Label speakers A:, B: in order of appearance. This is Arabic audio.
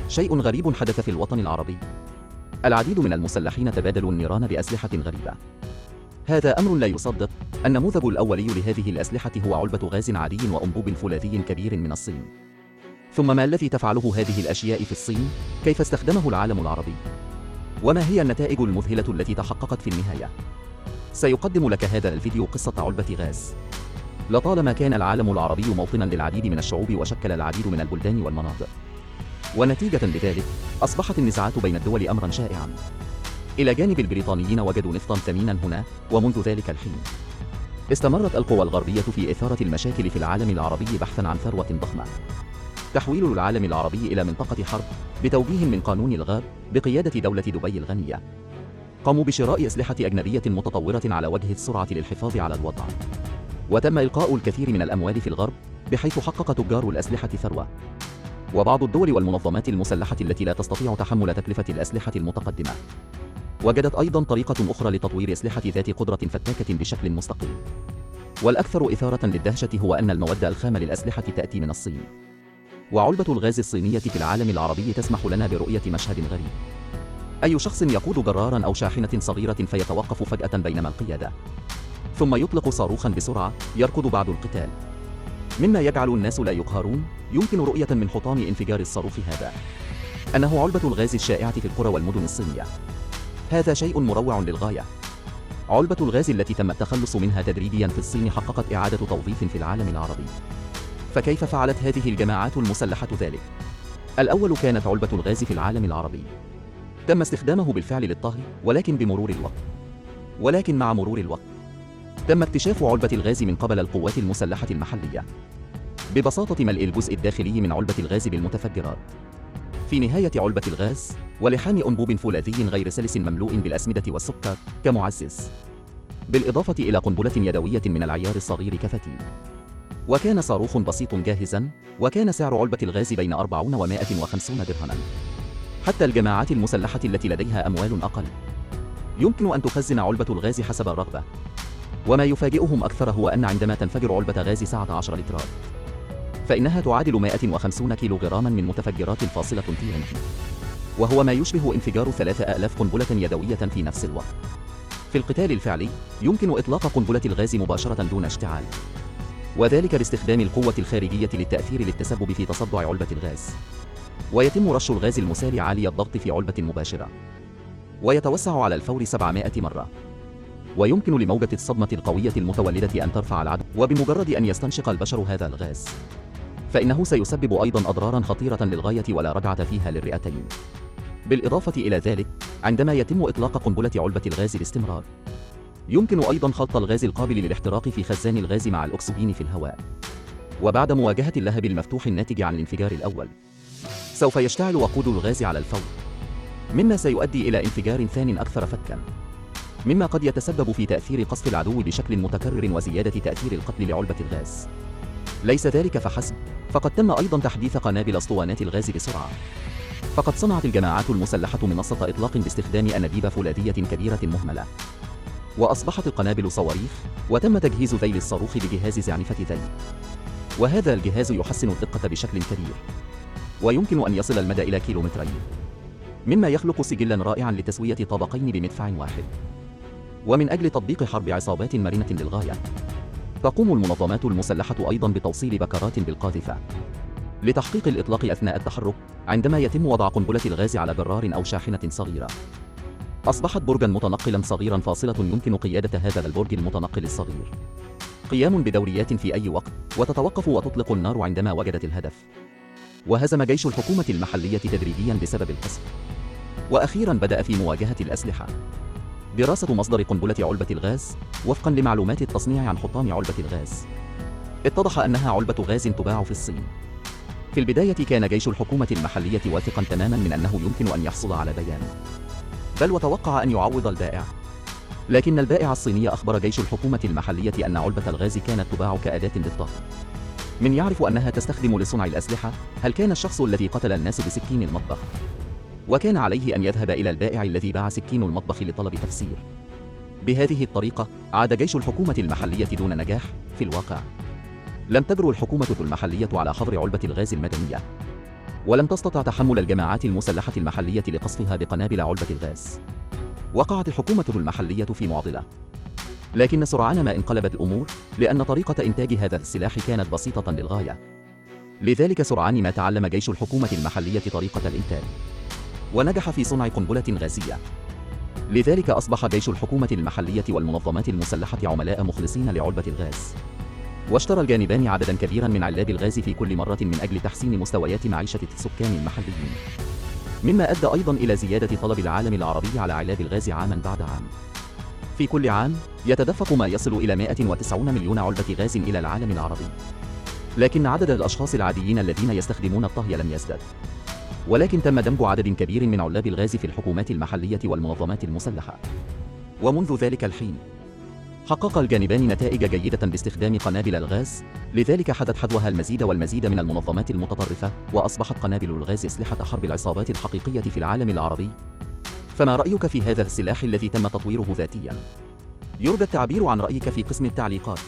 A: شيء غريب حدث في الوطن العربي. العديد من المسلحين تبادلوا النيران بأسلحة غريبة. هذا أمر لا يصدق. النموذج الأولي لهذه الأسلحة هو علبة غاز عادي وأنبوب فولاذي كبير من الصين. ثم ما الذي تفعله هذه الأشياء في الصين؟ كيف استخدمه العالم العربي؟ وما هي النتائج المذهلة التي تحققت في النهاية؟ سيقدم لك هذا الفيديو قصة علبة غاز. لطالما كان العالم العربي موطنا للعديد من الشعوب وشكل العديد من البلدان والمناطق، ونتيجة لذلك أصبحت النزاعات بين الدول أمرا شائعا. إلى جانب البريطانيين وجدوا نفطا ثمينا هنا، ومنذ ذلك الحين استمرت القوى الغربية في إثارة المشاكل في العالم العربي بحثا عن ثروة ضخمة. تحويل العالم العربي إلى منطقة حرب بتوجيه من قانون الغاب بقيادة دولة دبي الغنية. قاموا بشراء أسلحة أجنبية متطورة على وجه السرعة للحفاظ على الوضع، وتم إلقاء الكثير من الأموال في الغرب، بحيث حقق تجار الأسلحة ثروة. وبعض الدول والمنظمات المسلحة التي لا تستطيع تحمل تكلفة الأسلحة المتقدمة وجدت أيضا طريقة أخرى لتطوير أسلحة ذات قدرة فتاكة بشكل مستقل. والأكثر إثارة للدهشة هو أن المواد الخام للأسلحة تأتي من الصين. وعلبة الغاز الصينية في العالم العربي تسمح لنا برؤية مشهد غريب. أي شخص يقود جرارا أو شاحنة صغيرة فيتوقف فجأة بينما القيادة، ثم يطلق صاروخا بسرعة يركض بعد القتال، مما يجعل الناس لا يقهرون. يمكن رؤية من حطام انفجار الصاروخ هذا أنه علبة الغاز الشائعة في القرى والمدن الصينية. هذا شيء مروع للغاية. علبة الغاز التي تم التخلص منها تدريجيا في الصين حققت إعادة توظيف في العالم العربي. فكيف فعلت هذه الجماعات المسلحة ذلك؟ الأول كانت علبة الغاز في العالم العربي. تم استخدامه بالفعل للطهي، ولكن مع مرور الوقت تم اكتشاف علبة الغاز من قبل القوات المسلحة المحلية. ببساطة ملء الجزء الداخلي من علبة الغاز بالمتفجرات في نهاية علبة الغاز، ولحام أنبوب فولاذي غير سلس مملوء بالأسمدة والسكر كمعزز، بالإضافة إلى قنبلة يدوية من العيار الصغير كفتيل. وكان صاروخ بسيط جاهزا، وكان سعر علبة الغاز بين 40 و150 درهما. حتى الجماعات المسلحة التي لديها أموال أقل يمكن أن تخزن علبة الغاز حسب الرغبة. وما يفاجئهم أكثر هو أن عندما تنفجر علبة غاز 19 لترات، فإنها تعادل 150 كيلوغراما من متفجرات فاصلة TNT، وهو ما يشبه انفجار 3000 قنبلة يدوية في نفس الوقت. في القتال الفعلي يمكن إطلاق قنبلة الغاز مباشرة دون اشتعال، وذلك باستخدام القوة الخارجية للتأثير للتسبب في تصدع علبة الغاز. ويتم رش الغاز المسال عالي الضغط في علبة مباشرة، ويتوسع على الفور 700 مرة. ويمكن لموجة الصدمة القوية المتولدة أن ترفع العدو، وبمجرد أن يستنشق البشر هذا الغاز فإنه سيسبب أيضا أضرارا خطيرة للغاية ولا رجعة فيها للرئتين. بالإضافة إلى ذلك، عندما يتم إطلاق قنبلة علبة الغاز باستمرار، يمكن أيضا خلط الغاز القابل للاحتراق في خزان الغاز مع الأكسجين في الهواء. وبعد مواجهة اللهب المفتوح الناتج عن الانفجار الأول، سوف يشتعل وقود الغاز على الفور، مما سيؤدي إلى انفجار ثان أكثر فتكا، مما قد يتسبب في تأثير قصف العدو بشكل متكرر وزيادة تأثير القتل لعلبة الغاز. ليس ذلك فحسب، فقد تم أيضا تحديث قنابل اسطوانات الغاز بسرعة. فقد صنعت الجماعات المسلحة منصة إطلاق باستخدام أنابيب فولاذية كبيرة مهملة، وأصبحت القنابل صواريخ، وتم تجهيز ذيل الصاروخ بجهاز زعنفة ذيل. وهذا الجهاز يحسن الدقة بشكل كبير، ويمكن أن يصل المدى إلى كيلومترين، مما يخلق سجلا رائعا لتسوية طابقين بمدفع واحد. ومن أجل تطبيق حرب عصابات مرنة للغاية، تقوم المنظمات المسلحة أيضا بتوصيل بكرات بالقاذفة لتحقيق الإطلاق أثناء التحرك. عندما يتم وضع قنبلة الغاز على جرار أو شاحنة صغيرة، أصبحت برجا متنقلا صغيرا فاصلة يمكن قيادة هذا البرج المتنقل الصغير قيام بدوريات في أي وقت، وتتوقف وتطلق النار عندما وجدت الهدف. وهزم جيش الحكومة المحلية تدريجيا بسبب القصف. وأخيرا بدأ في مواجهة الأسلحة. دراسة مصدر قنبلة علبة الغاز. وفقا لمعلومات التصنيع عن حطام علبة الغاز، اتضح أنها علبة غاز تباع في الصين. في البداية كان جيش الحكومة المحلية واثقا تماما من أنه يمكن أن يحصل على بيان، بل وتوقع أن يعوض البائع. لكن البائع الصيني أخبر جيش الحكومة المحلية أن علبة الغاز كانت تباع كأداة للطهي. من يعرف أنها تستخدم لصنع الأسلحة؟ هل كان الشخص الذي قتل الناس بسكين المطبخ؟ وكان عليه أن يذهب إلى البائع الذي باع سكين المطبخ لطلب تفسير. بهذه الطريقة عاد جيش الحكومة المحلية دون نجاح. في الواقع لم تجرؤ الحكومة المحلية على حظر علبة الغاز المدنية، ولم تستطع تحمل الجماعات المسلحة المحلية لقصفها بقنابل علبة الغاز. وقعت الحكومة المحلية في معضلة، لكن سرعان ما انقلبت الأمور، لأن طريقة إنتاج هذا السلاح كانت بسيطة للغاية. لذلك سرعان ما تعلم جيش الحكومة المحلية طريقة الإنتاج، ونجح في صنع قنبلة غازية. لذلك أصبح جيش الحكومة المحلية والمنظمات المسلحة عملاء مخلصين لعلبة الغاز. واشترى الجانبان عددا كبيرا من علاب الغاز في كل مرة من أجل تحسين مستويات معيشة السكان المحليين، مما أدى أيضا إلى زيادة طلب العالم العربي على علاب الغاز عاما بعد عام. في كل عام يتدفق ما يصل إلى 190 مليون علبة غاز إلى العالم العربي، لكن عدد الأشخاص العاديين الذين يستخدمون الطهي لم يزدد، ولكن تم دمج عدد كبير من علاب الغاز في الحكومات المحلية والمنظمات المسلحة. ومنذ ذلك الحين حقق الجانبان نتائج جيدة باستخدام قنابل الغاز، لذلك حدث حذوها المزيد والمزيد من المنظمات المتطرفة، وأصبحت قنابل الغاز أسلحة حرب العصابات الحقيقية في العالم العربي. فما رأيك في هذا السلاح الذي تم تطويره ذاتياً؟ يرجى التعبير عن رأيك في قسم التعليقات.